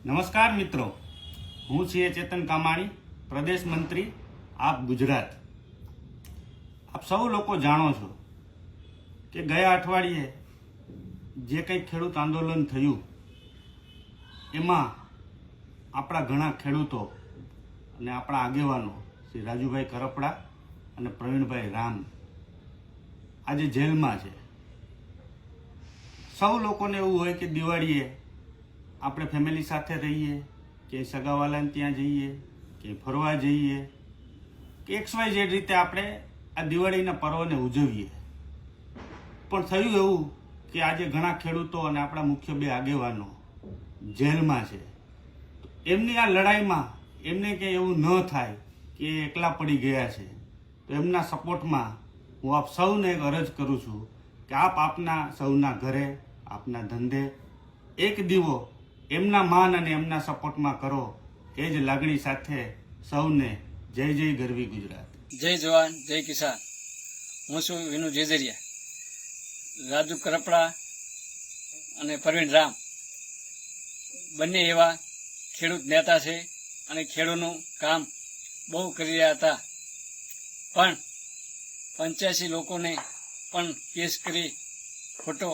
નમસ્કાર મિત્રો, હું છીએ ચેતન કામાણી, પ્રદેશ મંત્રી આપ ગુજરાત। આપ સૌ લોકો જાણો છો કે ગયા અઠવાડિયે જે કંઈ ખેડૂત આંદોલન થયું એમાં આપણા ઘણા ખેડૂતો અને આપણા આગેવાનો શ્રી રાજુભાઈ કરપડા અને પ્રવીણભાઈ રામ આજે જેલમાં છે। સૌ લોકોને એવું હોય કે દિવાળીએ આપણે ફેમિલી સાથે રહીએ, કે સગાવાલાને ત્યાં જઈએ, કે ફરવા જઈએ, કે XYZ રીતે આપણે આ દિવાળીના પર્વને ઉજવીએ। પણ થયું એવું કે આજે ઘણા ખેડૂતો અને આપણા મુખ્ય બે આગેવાનો જેલમાં છે। એમની આ લડાઈમાં એમને કંઈ એવું ન થાય કે એકલા પડી ગયા છે, તો એમના સપોર્ટમાં હું આપ સૌને એક અરજ કરું છું કે આપ આપના સૌના ઘરે, આપના ધંધે એક દીવો એમના માન અને એમના સપોર્ટમાં કરો। એ જ લાગણી સાથે સૌને જય જય ગરવી ગુજરાત। જય જવાન જય કિસાન। હું છું વિનુ જેજરિયા। રાજુ કરપડા અને પ્રવીણ રામ બંને એવા ખેડૂત નેતા છે અને ખેડૂતનું કામ બહુ કરી રહ્યા હતા, પણ 85 લોકોને પણ કેસ કરી ખોટો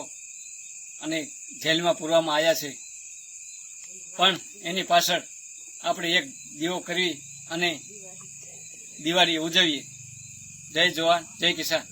અને જેલમાં પૂરવામાં આવ્યા છે। પણ એની પાછળ આપણે એક દીવો કરી અને દિવાળી ઉજવીએ। જય જવાન જય કિસાન।